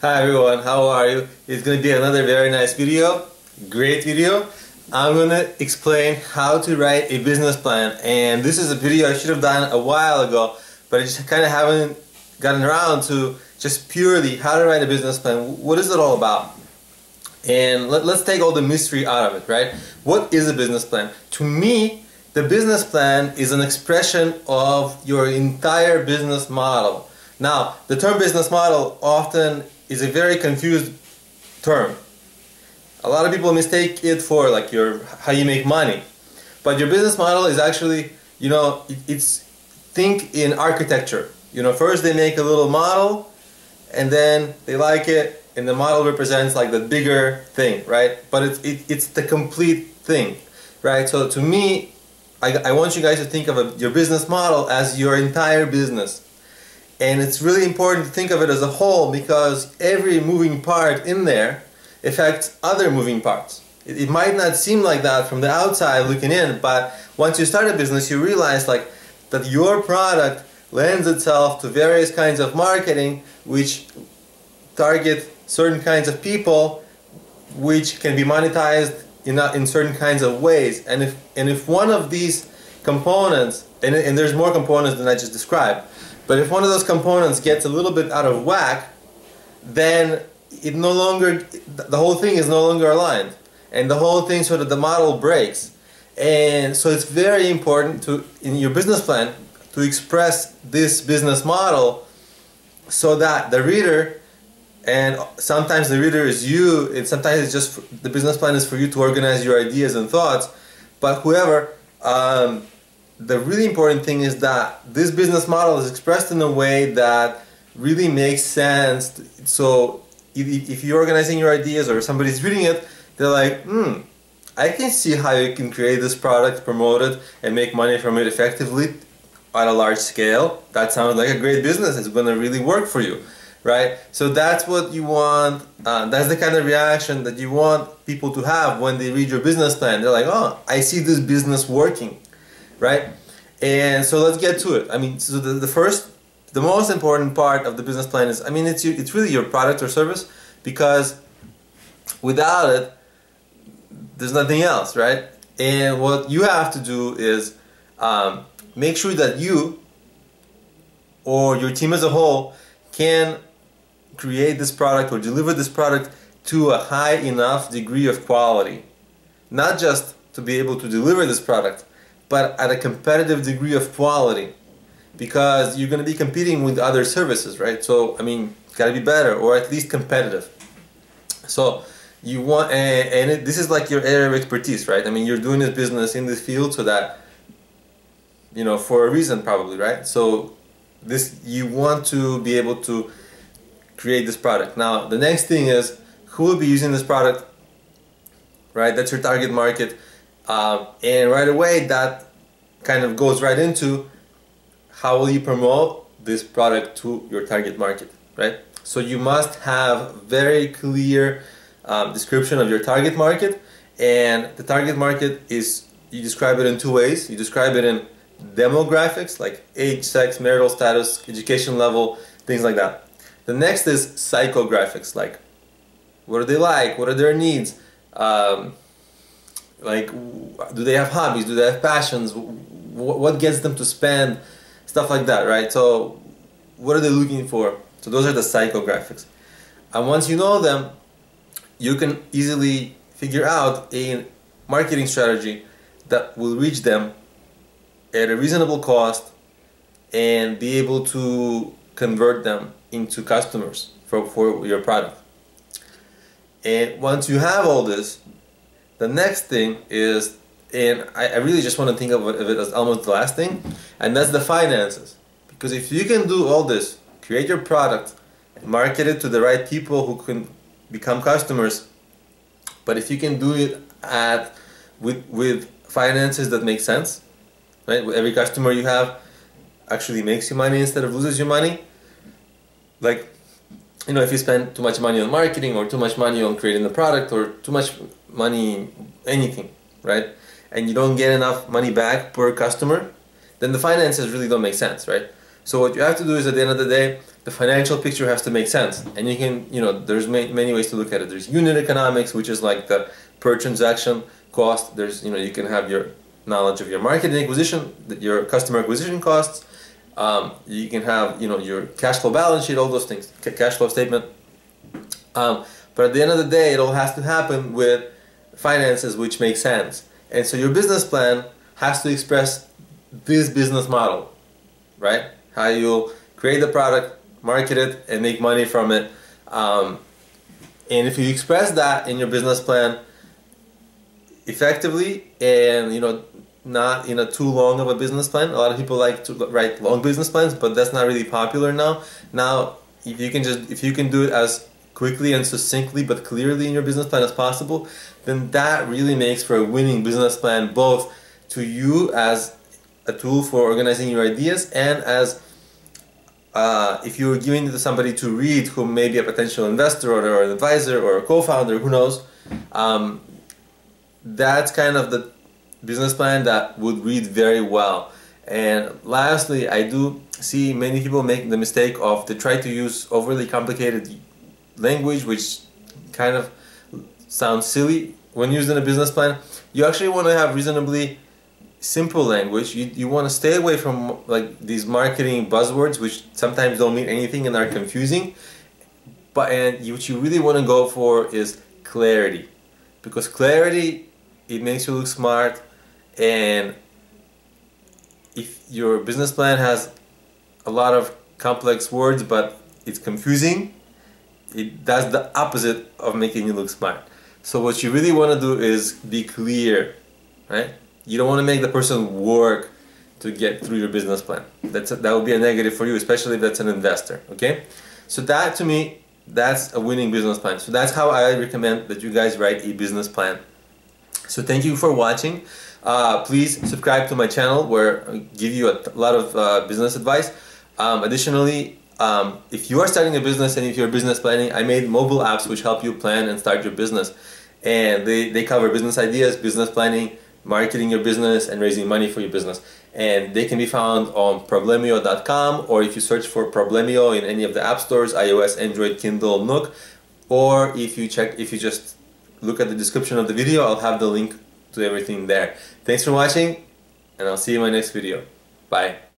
Hi everyone, how are you? It's going to be another very nice video, great video. I'm going to explain how to write a business plan, and this is a video I should have done a while ago, but I just kind of haven't gotten around to just purely how to write a business plan. What is it all about? And let's take all the mystery out of it, right? What is a business plan? To me, the business plan is an expression of your entire business model. Now, the term business model often is a very confused term. A lot of people mistake it for like how you make money. But your business model is actually, think in architecture. First they make a little model and then they like it, and the model represents like the bigger thing, right? But it's the complete thing, right? So to me, I want you guys to think of your business model as your entire business. And it's really important to think of it as a whole, because every moving part in there affects other moving parts. It might not seem like that from the outside looking in, but once you start a business, you realize that your product lends itself to various kinds of marketing which target certain kinds of people, which can be monetized in certain kinds of ways. And if one of these components, and there's more components than I just described, but if one of those components gets a little bit out of whack, then the whole thing is no longer aligned, and the whole thing, sort of the model breaks. And so it's very important in your business plan to express this business model so that the reader, and sometimes the reader is you, and sometimes it's just the business plan is for you to organize your ideas and thoughts, but whoever, the really important thing is that this business model is expressed in a way that really makes sense. So if you're organizing your ideas or somebody's reading it, they're like, I can see how you can create this product, promote it, and make money from it effectively at a large scale. That sounds like a great business. It's going to really work for you, right? So that's what you want. That's the kind of reaction that you want people to have when they read your business plan. They're like, oh, I see this business working. Right? And so let's get to it. So the most important part of the business plan is, it's really your product or service, because without it, there's nothing else, right? And what you have to do is make sure that you or your team as a whole can create this product or deliver this product to a high enough degree of quality. Not just to be able to deliver this product, but at a competitive degree of quality, because you're going to be competing with other services, right? So, it's got to be better, or at least competitive. So, you want, this is like your area of expertise, right? You're doing this business in this field so that, for a reason probably, right? So, you want to be able to create this product. Now, the next thing is, who will be using this product, right? That's your target market. And right away that kind of goes right into how will you promote this product to your target market, right? So you must have very clear description of your target market, and the target market is, you describe it in two ways. You describe it in demographics, like age, sex, marital status, education level, things like that. The next is psychographics, like what are they like, what are their needs, like, do they have hobbies? Do they have passions? What gets them to spend? Stuff like that, right? So, what are they looking for? So those are the psychographics. And once you know them, you can easily figure out a marketing strategy that will reach them at a reasonable cost and be able to convert them into customers for your product. And once you have all this, the next thing is, and I really just want to think of it as almost the last thing, and that's the finances. Because if you can do all this, create your product, and market it to the right people who can become customers, but if you can do it with finances that make sense, right? Every customer you have actually makes you money instead of loses you money. Like, if you spend too much money on marketing, or too much money on creating the product, or too much money, anything, right? And you don't get enough money back per customer, then the finances really don't make sense, right? So what you have to do is, at the end of the day, the financial picture has to make sense. And you can, there's many ways to look at it. There's unit economics, which is like the per transaction cost. There's, you can have your knowledge of your marketing acquisition, your customer acquisition costs. You can have, your cash flow balance sheet, all those things, cash flow statement. But at the end of the day, it all has to happen with finances which make sense. And so your business plan has to express this business model, right? How you'll create the product, market it, and make money from it. And if you express that in your business plan effectively, and not in a too long of a business plan. A lot of people like to write long business plans, but that's not really popular now. Now, if you can do it as quickly and succinctly but clearly in your business plan as possible, then that really makes for a winning business plan, both to you as a tool for organizing your ideas, and as if you were giving it to somebody to read who may be a potential investor or an advisor or a co-founder, who knows. That's kind of the business plan that would read very well. And lastly, I do see many people make the mistake of they try to use overly complicated language, which kind of sounds silly when used in a business plan. You actually want to have reasonably simple language. You want to stay away from like these marketing buzzwords, which sometimes don't mean anything and are confusing. But what you really want to go for is clarity, because clarity, it makes you look smart. And if your business plan has a lot of complex words but it's confusing, it does the opposite of making you look smart. So what you really want to do is be clear, right? You don't want to make the person work to get through your business plan. That would be a negative for you, especially if that's an investor, okay? So that, to me, that's a winning business plan. So that's how I recommend that you guys write a business plan. So thank you for watching. Please subscribe to my channel, where I give you a lot of business advice. Additionally, if you are starting a business and if you're business planning, I made mobile apps which help you plan and start your business. And they cover business ideas, business planning, marketing your business, and raising money for your business. And they can be found on problemio.com, or if you search for Problemio in any of the app stores, iOS, Android, Kindle, Nook, or if you just look at the description of the video, I'll have the link to everything there. Thanks for watching, and I'll see you in my next video. Bye.